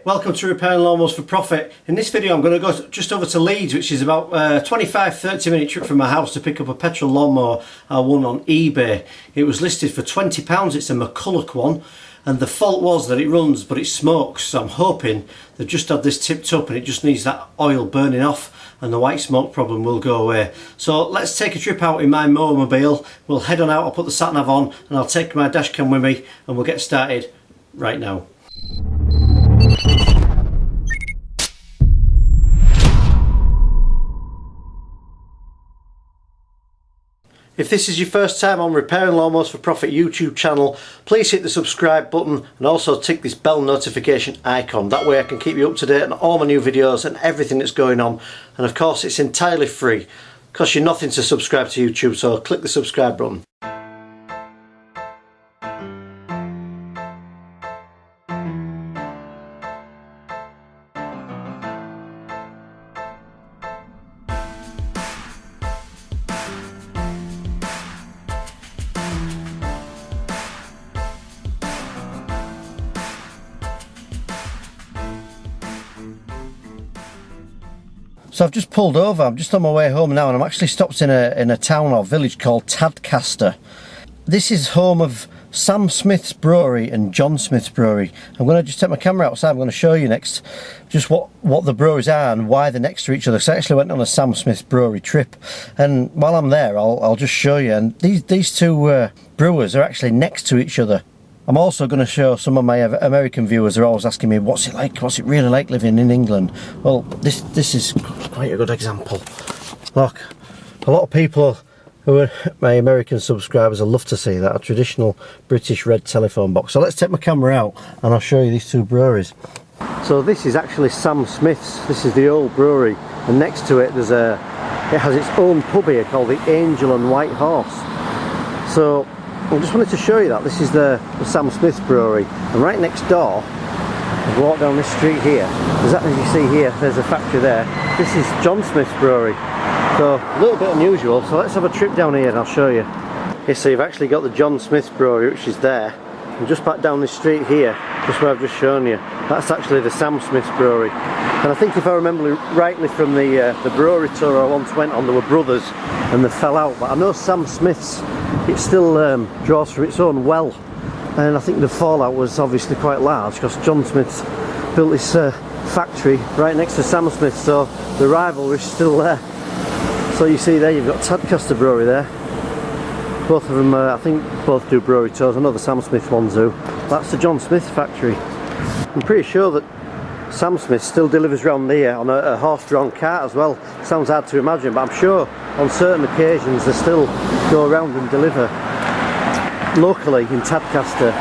Welcome to Repairing Lawnmowers for Profit. In this video I'm going to go just over to Leeds, which is about a 25-30 minute trip from my house, to pick up a petrol lawnmower I won on eBay. It was listed for £20, it's a Mc Culloch one, and the fault was that it runs but it smokes, so I'm hoping they've just had this tipped up and it just needs that oil burning off and the white smoke problem will go away. So let's take a trip out in my Mowermobile. We'll head on out, I'll put the sat nav on and I'll take my dash cam with me and we'll get started right now. If this is your first time on Repairing Lawnmowers for Profit YouTube channel, please hit the subscribe button and also tick this bell notification icon. That way I can keep you up to date on all my new videos and everything that's going on. And of course it's entirely free. Costs you nothing to subscribe to YouTube, so click the subscribe button. So I've just pulled over, I'm just on my way home now, and I'm actually stopped in a town or village called Tadcaster. This is home of Sam Smith's Brewery and John Smith's Brewery. I'm going to just take my camera outside, I'm going to show you next just what the breweries are and why they're next to each other. So I actually went on a Sam Smith's Brewery trip, and while I'm there I'll just show you. And these two brewers are actually next to each other. I'm also going to show some of my American viewers are always asking me, what's it like, what's it really like living in England? Well, this is quite a good example. Look, a lot of people who are my American subscribers will love to see that, a traditional British red telephone box. So let's take my camera out and I'll show you these two breweries. So this is actually Sam Smith's, this is the old brewery, and next to it there's it has its own pub here called the Angel and White Horse. So I just wanted to show you that. This is the Sam Smith's Brewery, and right next door, I've walked down this street here, as you see here, there's a factory there. This is John Smith's Brewery, so a little bit unusual. So let's have a trip down here and I'll show you. Okay, so you've actually got the John Smith's Brewery, which is there, and just back down this street here, just where I've just shown you, that's actually the Sam Smith's Brewery. And I think if I remember rightly from the brewery tour I once went on, there were brothers and they fell out, but I know Sam Smith's, it still draws from its own well, and I think the fallout was obviously quite large because John Smith's built this factory right next to Sam Smith, so the rivalry's still there. So you see there, you've got Tadcaster Brewery there. Both of them, I think, both do brewery tours. I know the Sam Smith ones do. That's the John Smith factory. I'm pretty sure that Sam Smith still delivers around here on a horse-drawn cart as well. Sounds hard to imagine, but I'm sure on certain occasions they still go around and deliver locally in Tadcaster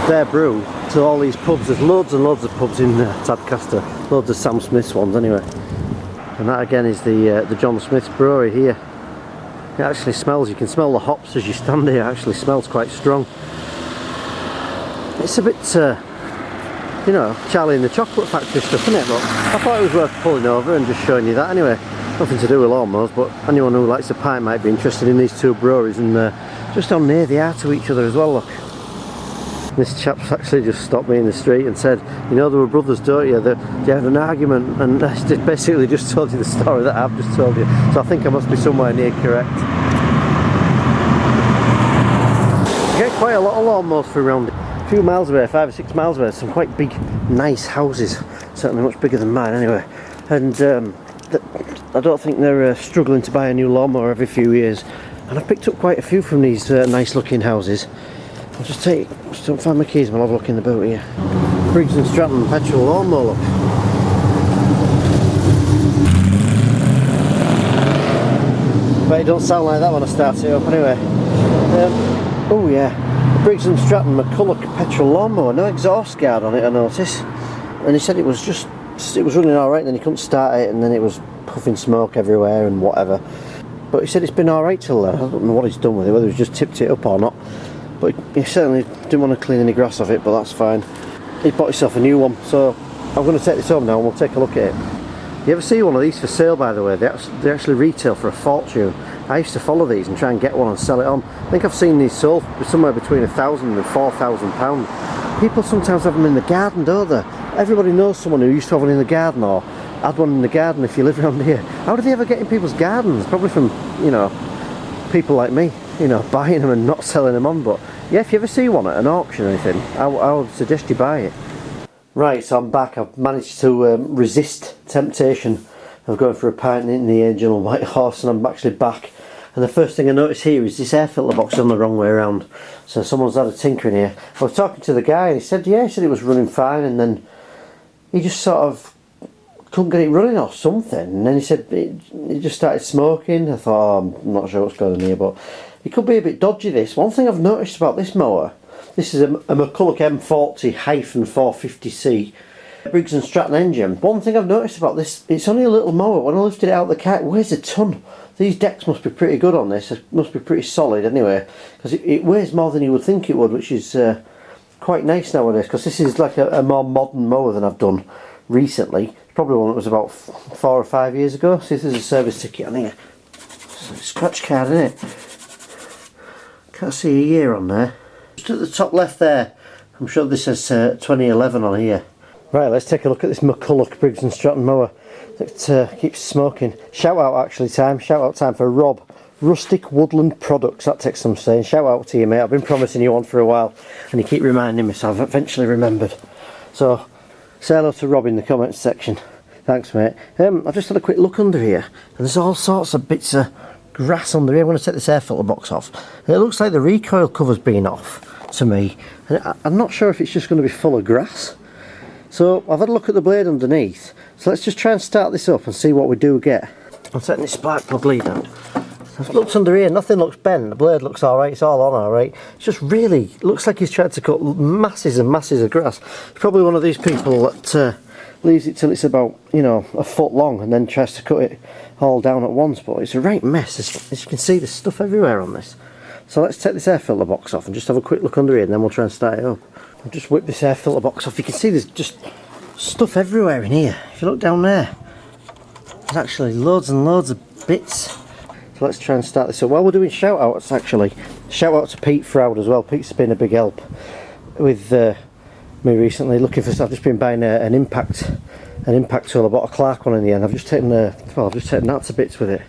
their brew to all these pubs. There's loads and loads of pubs in Tadcaster, loads of Sam Smith's ones anyway. And that again is the John Smith's Brewery here. It actually smells, you can smell the hops as you stand here, it actually smells quite strong. It's a bit you know, Charlie and the Chocolate Factory stuff, isn't it? But I thought it was worth pulling over and just showing you that anyway. Nothing to do with lawnmowers, but anyone who likes a pint might be interested in these two breweries, and just how near they are to each other as well. Look, this chap's actually just stopped me in the street and said, you know, they were brothers, don't you? They had an argument, and I basically just told you the story that I've just told you. So I think I must be somewhere near correct. You get quite a lot of lawnmowers for around a few miles away, 5 or 6 miles away. Some quite big, nice houses, certainly much bigger than mine anyway. And I don't think they're struggling to buy a new lawnmower every few years. And I've picked up quite a few from these nice looking houses. I'll just don't find my keys and I'll have a look in the boot here. Briggs & Stratton Petrol Lawnmower, look. But it don't sound like that when I start it up anyway. Oh yeah, the Briggs & Stratton Mc Culloch Petrol Lawnmower, no exhaust guard on it I noticed. And he said it was running alright, then he couldn't start it and then it was puffing smoke everywhere and whatever. But he said it's been alright till then. I don't know what he's done with it, whether he's just tipped it up or not. But he certainly didn't want to clean any grass off it, but that's fine. He bought himself a new one, so I'm going to take this home now and we'll take a look at it. You ever see one of these for sale, by the way? They actually retail for a fortune. I used to follow these and try and get one and sell it on. I think I've seen these sold for somewhere between £1,000 and £4,000. People sometimes have them in the garden, don't they? Everybody knows someone who used to have one in the garden or had one in the garden if you live around here. How do they ever get in people's gardens? Probably from, you know, people like me, you know, buying them and not selling them on. But yeah, if you ever see one at an auction or anything, I would suggest you buy it. Right, so I'm back. I've managed to resist temptation of going for a pint in the Angel and White Horse, and I'm actually back. And the first thing I notice here is this air filter box on the wrong way around. So someone's had a tinker in here. I was talking to the guy and he said, yeah, he said it was running fine, and then he just sort of couldn't get it running or something. And then he said it just started smoking. I thought, oh, I'm not sure what's going on here, but it could be a bit dodgy, this. One thing I've noticed about this mower, this is a Mc Culloch M40-450C Briggs & Stratton engine. One thing I've noticed about this, it's only a little mower. When I lifted it out of the car, it weighs a ton. These decks must be pretty good on this. It must be pretty solid anyway, because it weighs more than you would think it would, which is quite nice nowadays, because this is like a more modern mower than I've done recently. It's probably one that was about 4 or 5 years ago. See if there's a service ticket on here. It's a scratch card, isn't it? Can't see a year on there. Just at the top left there, I'm sure this says 2011 on here. Right, let's take a look at this Mc Culloch Briggs & Stratton mower that keeps smoking. Shout out actually time, shout out time for Rob. Rustic Woodland Products, that takes some saying. Shout out to you, mate. I've been promising you one for a while and you keep reminding me, so I've eventually remembered. So, say hello to Rob in the comments section. Thanks, mate. I've just had a quick look under here and there's all sorts of bits of grass under here. I'm going to take this air filter box off. It looks like the recoil cover's been off to me. And I'm not sure if it's just going to be full of grass. So I've had a look at the blade underneath, so let's just try and start this up and see what we do get. I'm setting this spark plug lead out. I've looked under here, nothing looks bent, the blade looks alright, it's all on alright. It's just really, looks like he's tried to cut masses and masses of grass. He's probably one of these people that leaves it till it's about, you know, a foot long and then tries to cut it all down at once, but it's a right mess. As you can see, there's stuff everywhere on this. So let's take this air filter box off and just have a quick look under here and then we'll try and start it up. I'll just whip this air filter box off. You can see there's just stuff everywhere in here. If you look down there, there's actually loads and loads of bits. So let's try and start this up. While we're doing shout outs, actually, shout out to Pete Froud as well. Pete's been a big help with me recently. Looking for, I've just been buying an impact tool. I bought a Clark one in the end. I've just taken that to bits with it.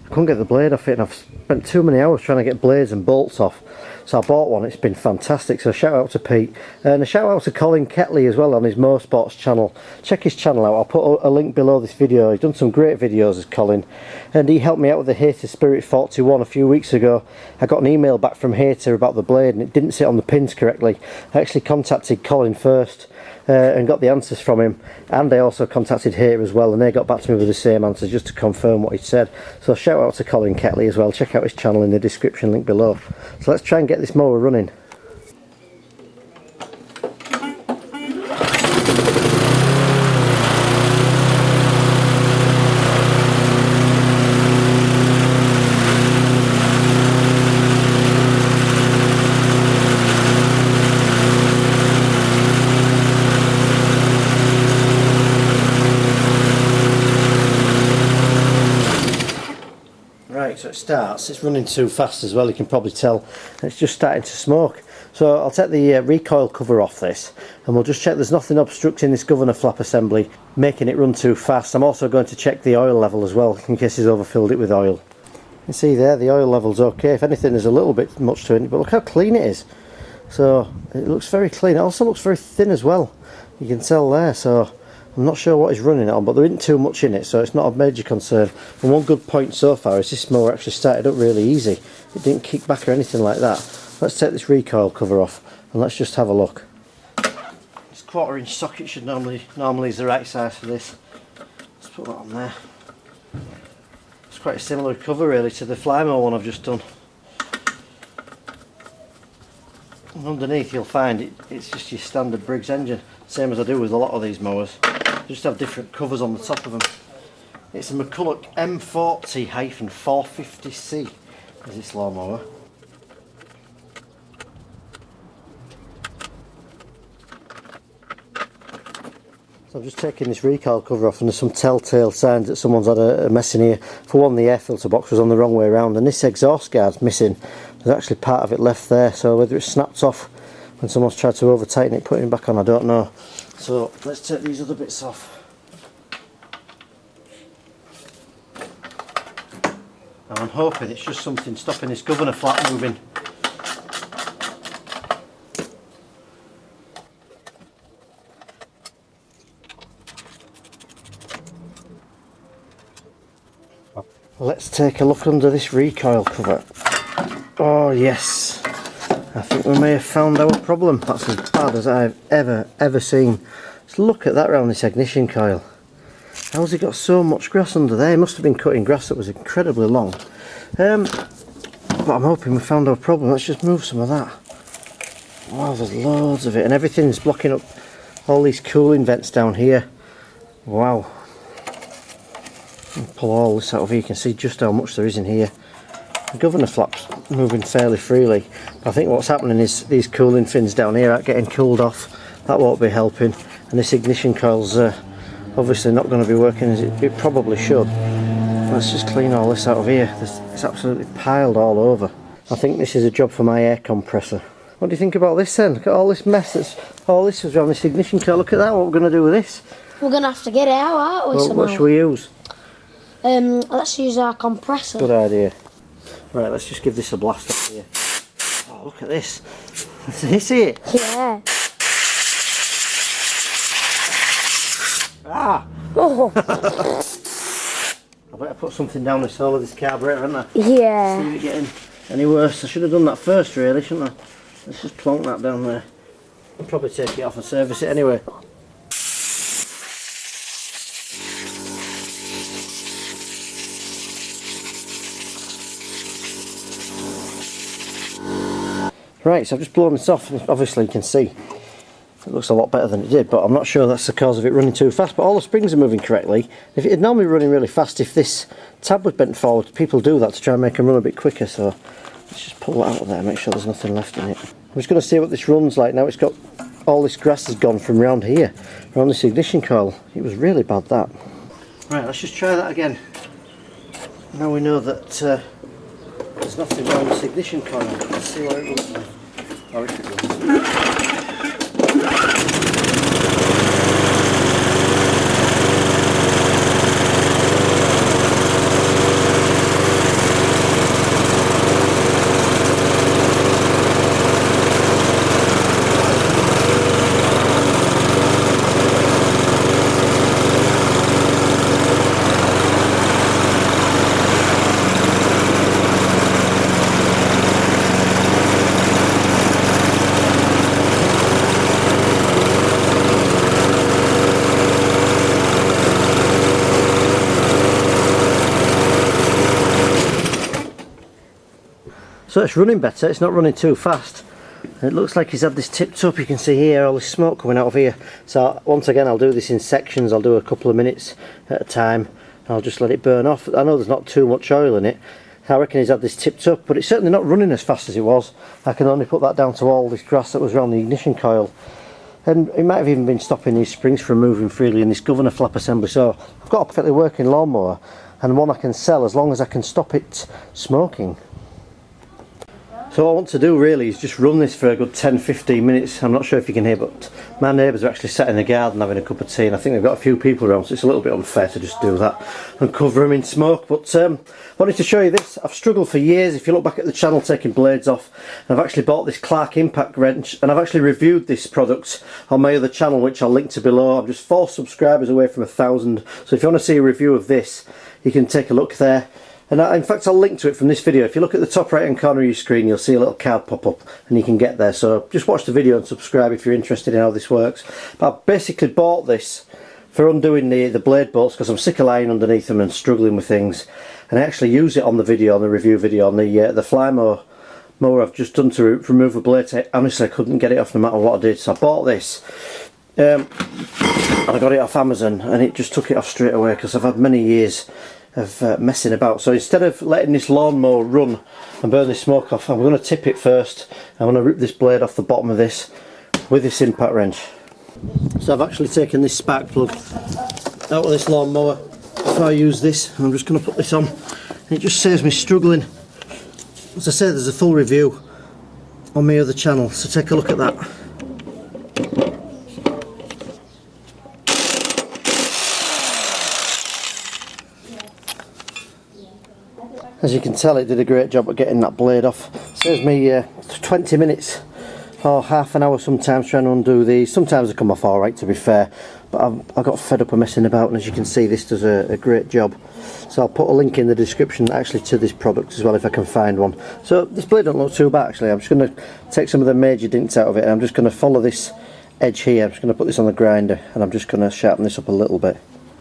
I couldn't get the blade off it, and I've spent too many hours trying to get blades and bolts off. So I bought one. It's been fantastic. So shout out to Pete, and a shout out to Colin Ketley as well on his Motorsports channel. Check his channel out. I'll put a link below this video. He's done some great videos as Colin, and he helped me out with the Hater Spirit 41 a few weeks ago. I got an email back from Hater about the blade and it didn't sit on the pins correctly. I actually contacted Colin first and got the answers from him, and I also contacted Hater as well, and they got back to me with the same answers just to confirm what he said. So shout out to Colin Ketley as well. Check out his channel in the description link below. So let's try and get this mower running. Right, so it starts, it's running too fast as well, you can probably tell, it's just starting to smoke. So I'll take the recoil cover off this and we'll just check there's nothing obstructing this governor flap assembly, making it run too fast. I'm also going to check the oil level as well, in case he's overfilled it with oil. You can see there, the oil level's okay. If anything, there's a little bit much to it, but look how clean it is. So it looks very clean. It also looks very thin as well, you can tell there. So I'm not sure what he's running it on, but there isn't too much in it, so it's not a major concern. And one good point so far is this mower actually started up really easy. It didn't kick back or anything like that. Let's take this recoil cover off and let's just have a look. This 1/4 inch socket should normally is the right size for this. Let's put that on there. It's quite a similar cover really to the Flymo one I've just done. And underneath you'll find it's just your standard Briggs engine, same as I do with a lot of these mowers. Just have different covers on the top of them. It's a Mc Culloch M40-450C is this lawnmower. So I'm just taking this recoil cover off, and there's some telltale signs that someone's had a mess in here. For one, the air filter box was on the wrong way around, and this exhaust guard's missing. There's actually part of it left there, so whether it's snapped off when someone's tried to over tighten it, putting it back on, I don't know. So let's take these other bits off. And I'm hoping it's just something stopping this governor flap moving. Let's take a look under this recoil cover. Oh yes, I think we may have found our problem. That's as bad as I've ever seen. Let's look at that round this ignition coil. How's it got so much grass under there? It must have been cutting grass that was incredibly long. But I'm hoping we found our problem. Let's just move some of that. Wow, there's loads of it, and everything's blocking up all these cooling vents down here. Wow. Pull all this out of here, you can see just how much there is in here. The governor flap's moving fairly freely. I think what's happening is these cooling fins down here aren't getting cooled off. That won't be helping, and this ignition coil's obviously not going to be working as it probably should. Let's just clean all this out of here. It's absolutely piled all over. I think this is a job for my air compressor. What do you think about this then? Look at all this mess all this was around this ignition coil. Look at that, what we're going to do with this? We're going to have to get it out, aren't we? Well, what should we use? Let's use our compressor. Good idea. Right, let's just give this a blast up here. Oh, look at this. See it? Yeah. Ah! Oh. I better put something down this hole of this carburetor, haven't I? Yeah. See it getting any worse. I should have done that first, really, shouldn't I? Let's just plonk that down there. I'll probably take it off and service it anyway. Right, so I've just blown this off, and obviously you can see it looks a lot better than it did, but I'm not sure that's the cause of it running too fast. But all the springs are moving correctly. If it'd normally running really fast if this tab was bent forward, people do that to try and make them run a bit quicker. So let's just pull that out of there, make sure there's nothing left in it. I'm just going to see what this runs like now. It's got all this grass has gone from round here, around this ignition coil. It was really bad, that. Right, let's just try that again. Now we know that there's nothing wrong with this ignition coil. Let's see what it looks like. Oh, it should run. So it's running better, it's not running too fast. And it looks like he's had this tipped up, you can see here all this smoke coming out of here. So once again I'll do this in sections, I'll do a couple of minutes at a time. And I'll just let it burn off. I know there's not too much oil in it. I reckon he's had this tipped up, but it's certainly not running as fast as it was. I can only put that down to all this grass that was around the ignition coil. And it might have even been stopping these springs from moving freely in this governor flap assembly. So I've got a perfectly working lawnmower, and one I can sell as long as I can stop it smoking. So what I want to do really is just run this for a good 10-15 minutes. I'm not sure if you can hear, but my neighbours are actually sat in the garden having a cup of tea, and I think they've got a few people around, so it's a little bit unfair to just do that and cover them in smoke. But I wanted to show you this. I've struggled for years. If you look back at the channel taking blades off, I've actually bought this Clark impact wrench, and I've actually reviewed this product on my other channel, which I'll link to below. I'm just 4 subscribers away from 1,000, so if you want to see a review of this, you can take a look there. And in fact I'll link to it from this video. If you look at the top right hand corner of your screen, you'll see a little card pop up and you can get there. So just watch the video and subscribe if you're interested in how this works. But I basically bought this for undoing the blade bolts because I'm sick of lying underneath them and struggling with things. And I actually use it on the video, on the review video, on the fly mower I've just done to remove a blade. Honestly, I couldn't get it off no matter what I did. So I bought this. And I got it off Amazon, and it just took it off straight away because I've had many years of messing about. So instead of letting this lawnmower run and burn this smoke off, I'm going to tip it first. I'm going to rip this blade off the bottom of this with this impact wrench. So I've actually taken this spark plug out of this lawnmower before I use this. I'm just going to put this on, and it just saves me struggling. As I say, there's a full review on my other channel, so take a look at that. As you can tell, it did a great job at getting that blade off. Saves me 20 minutes or half an hour sometimes trying to undo these. Sometimes they come off alright, to be fair, but I got fed up of messing about, and as you can see, this does a great job. So I'll put a link in the description actually to this product as well if I can find one. So this blade don't look too bad actually. I'm just going to take some of the major dints out of it, and I'm just going to follow this edge here. I'm just going to put this on the grinder, and I'm just going to sharpen this up a little bit.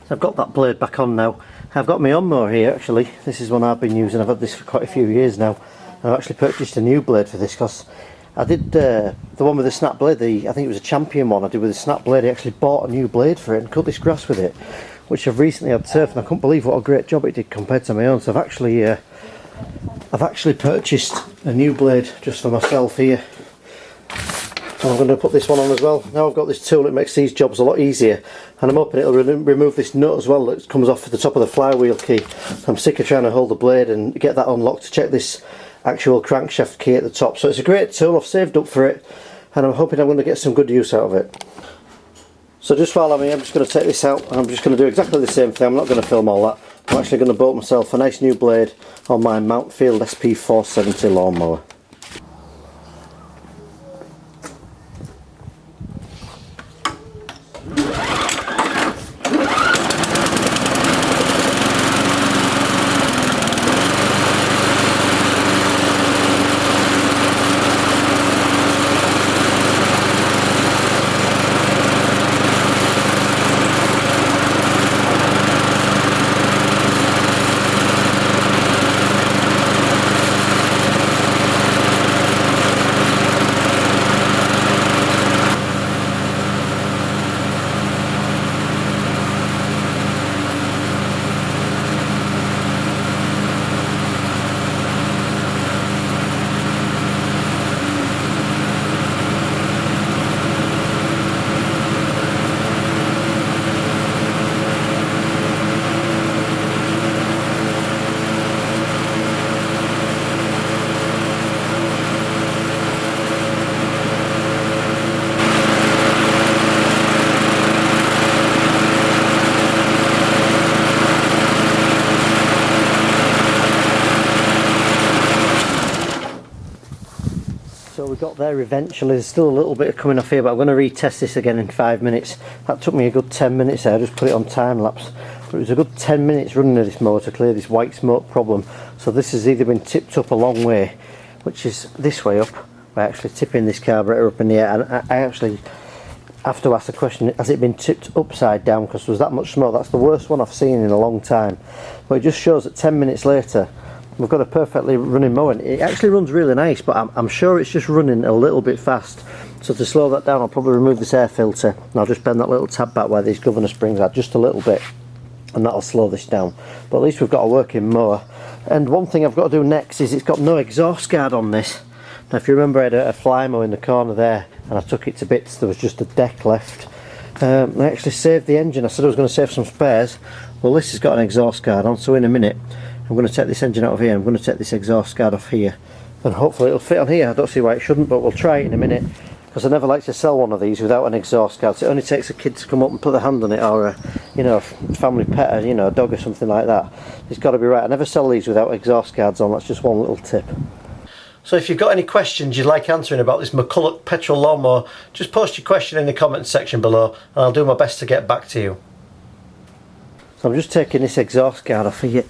So I've got that blade back on now. I've got my mower here actually. This is one I've been using. I've had this for quite a few years now. I've actually purchased a new blade for this because I did the one with the snap blade, I think it was a Champion one I did with a snap blade. I actually bought a new blade for it and cut this grass with it, which I've recently had turf, and I couldn't believe what a great job it did compared to my own. So I've actually purchased a new blade just for myself here. And I'm going to put this one on as well. Now I've got this tool, it makes these jobs a lot easier, and I'm hoping it'll remove this nut as well that comes off the top of the flywheel key. I'm sick of trying to hold the blade and get that unlocked to check this actual crankshaft key at the top. So it's a great tool, I've saved up for it, and I'm hoping I'm going to get some good use out of it. So just follow me, I'm just going to take this out, and I'm just going to do exactly the same thing. I'm not going to film all that. I'm actually going to bolt myself a nice new blade on my Mountfield SP470 lawnmower. So we got there eventually. There's still a little bit coming off here, but I'm going to retest this again in 5 minutes. That took me a good 10 minutes there. I just put it on time lapse, but it was a good 10 minutes running of this mower to clear this white smoke problem. So this has either been tipped up a long way, which is this way up, by actually tipping this carburetor up in the air, and I actually have to ask the question, has it been tipped upside down, because there was that much smoke. That's the worst one I've seen in a long time. But it just shows that 10 minutes later we've got a perfectly running mower. It actually runs really nice, but I'm sure it's just running a little bit fast. So to slow that down, I'll probably remove this air filter, and I'll just bend that little tab back where these governor springs are just a little bit, and that'll slow this down. But at least we've got a working mower. And one thing I've got to do next is it's got no exhaust guard on this. Now if you remember, I had a fly mower in the corner there, and I took it to bits. There was just a deck left. I actually saved the engine. I said I was going to save some spares. Well, this has got an exhaust guard on, so in a minute I'm going to take this engine out of here. I'm going to take this exhaust guard off here, and hopefully it'll fit on here. I don't see why it shouldn't, but we'll try it in a minute, because I never like to sell one of these without an exhaust guard. So it only takes a kid to come up and put their hand on it, or a, you know, a family pet, you know, a dog or something like that. It's got to be right. I never sell these without exhaust guards on. That's just one little tip. So if you've got any questions you'd like answering about this Mc Culloch petrol lawnmower, just post your question in the comments section below, and I'll do my best to get back to you. So I'm just taking this exhaust guard off here.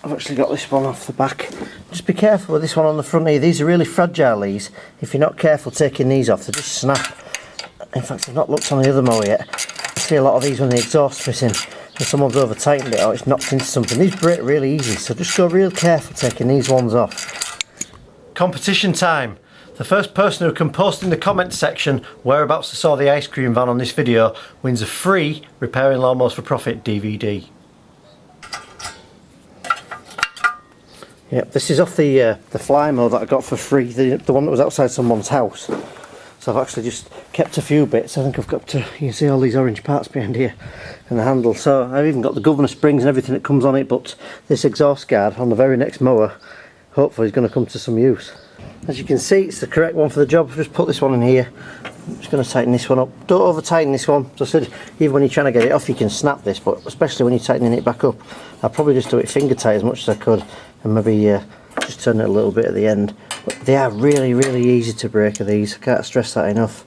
I've actually got this one off the back. Just be careful with this one on the front here. These are really fragile, these. If you're not careful taking these off, they just snap. In fact, I've not looked on the other mower yet. I see a lot of these when the exhaust's missing and someone's over tightened it or it's knocked into something. These break really easy, so just go real careful taking these ones off. Competition time. The first person who can post in the comments section whereabouts they saw the ice cream van on this video wins a free Repairing Lawnmowers for Profit DVD. Yep, this is off the fly mower that I got for free, the one that was outside someone's house. So I've actually just kept a few bits. I think I've got to, you can see all these orange parts behind here and the handle. So I've even got the governor springs and everything that comes on it, but this exhaust guard on the very next mower hopefully is going to come to some use. As you can see, it's the correct one for the job. I've just put this one in here. I'm just going to tighten this one up. Don't over tighten this one. As I said, even when you're trying to get it off, you can snap this, but especially when you're tightening it back up, I'll probably just do it finger tight as much as I could, and maybe just turn it a little bit at the end. But they are really, really easy to break, are these. I can't stress that enough.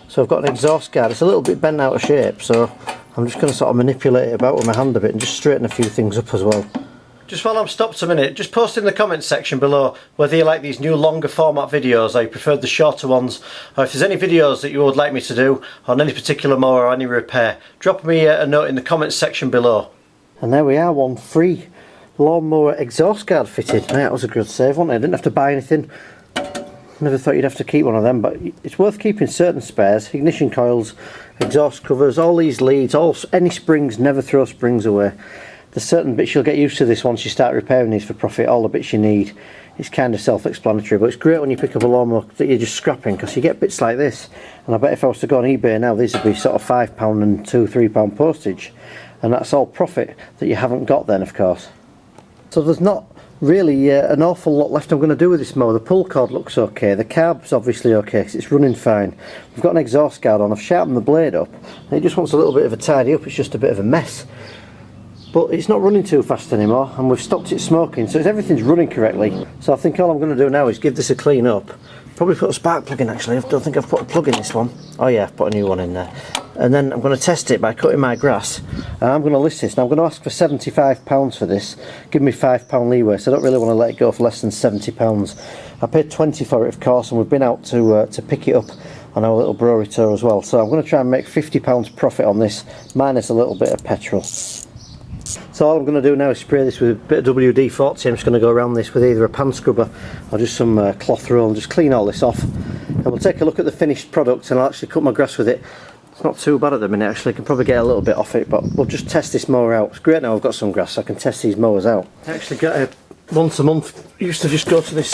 So I've got an exhaust guard. It's a little bit bent out of shape, so I'm just going to sort of manipulate it about with my hand a bit and just straighten a few things up as well. Just while I'm stopped a minute, just post in the comments section below whether you like these new longer format videos or you prefer the shorter ones, or if there's any videos that you would like me to do on any particular mower or any repair. Drop me a note in the comments section below. And there we are, one free lawnmower exhaust guard fitted. That was a good save, wasn't it? I didn't have to buy anything. Never thought you'd have to keep one of them, but it's worth keeping certain spares. Ignition coils, exhaust covers, all these leads, any springs, never throw springs away. There's certain bits you'll get used to this once you start repairing these for profit, all the bits you need. It's kind of self-explanatory, but it's great when you pick up a lawnmower that you're just scrapping, because you get bits like this. And I bet if I was to go on eBay now, these would be sort of £5 and £2–3 postage. And that's all profit that you haven't got then, of course. So there's not really an awful lot left I'm going to do with this mower. The pull cord looks okay, the carb's obviously okay because it's running fine. We've got an exhaust guard on, I've sharpened the blade up, and it just wants a little bit of a tidy up. It's just a bit of a mess. But it's not running too fast anymore, and we've stopped it smoking, so everything's running correctly. So I think all I'm going to do now is give this a clean up. Probably put a spark plug in actually. I don't think I've put a plug in this one. Oh yeah, I've put a new one in there. And then I'm going to test it by cutting my grass. And I'm going to list this. Now I'm going to ask for £75 for this. Give me £5 leeway, so I don't really want to let it go for less than £70. I paid 20 for it, of course, and we've been out to pick it up on our little brewery tour as well. So I'm going to try and make £50 profit on this, minus a little bit of petrol. So all I'm going to do now is spray this with a bit of WD-40. I'm just going to go around this with either a pan scrubber or just some cloth roll and just clean all this off. And we'll take a look at the finished product, and I'll actually cut my grass with it. It's not too bad at the minute actually, I can probably get a little bit off it, but we'll just test this mower out. It's great now I've got some grass so I can test these mowers out. I actually get it once a month. I used to just go to this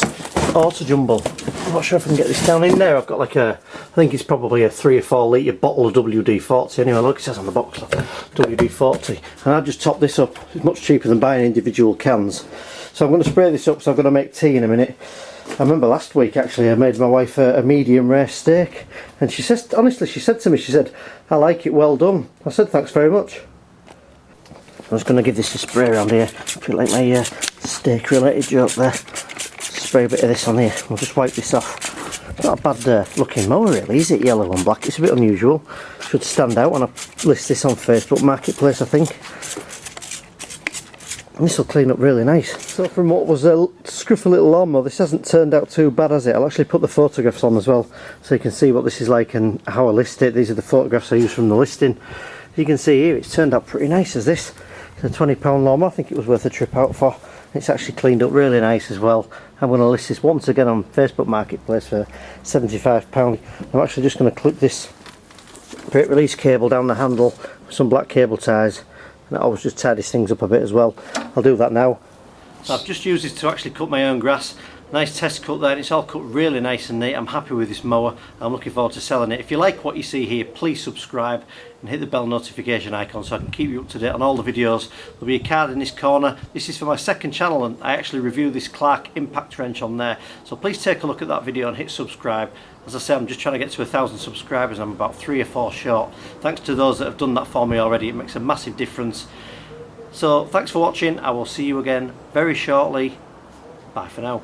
auto jumble. I'm not sure if I can get this down in there. I've got like I think it's probably a 3 or 4 litre bottle of WD-40. Anyway, look, it says on the box, look, WD-40. And I've just topped this up. It's much cheaper than buying individual cans. So I'm going to spray this up, so I'm going to make tea in a minute. I remember last week actually I made my wife a medium rare steak, and she says, honestly, she said to me, she said, "I like it, well done." I said, "Thanks very much." I'm just going to give this a spray around here. I feel like my steak related joke there. Spray a bit of this on here. We'll just wipe this off. It's not a bad looking mower really, is it? Yellow and black. It's a bit unusual. Should stand out when I list this on Facebook Marketplace, I think. This will clean up really nice. So from what was a scruffy little lawnmower, this hasn't turned out too bad, has it? I'll actually put the photographs on as well, so you can see what this is like and how I list it. These are the photographs I used from the listing. You can see here it's turned out pretty nice as this. It's a £20 lawnmower. I think it was worth a trip out for. It's actually cleaned up really nice as well. I'm going to list this once again on Facebook Marketplace for £75. I'm actually just going to clip this brake release cable down the handle with some black cable ties. And that always just tidies things up a bit as well. I'll do that now. So I've just used this to actually cut my own grass. Nice test cut there, and it's all cut really nice and neat. I'm happy with this mower. I'm looking forward to selling it. If you like what you see here, please subscribe and hit the bell notification icon so I can keep you up to date on all the videos. There'll be a card in this corner. This is for my second channel, and I actually review this Clark impact wrench on there. So please take a look at that video and hit subscribe. As I say, I'm just trying to get to 1,000 subscribers. I'm about 3 or 4 short. Thanks to those that have done that for me already. It makes a massive difference. So thanks for watching. I will see you again very shortly. Bye for now.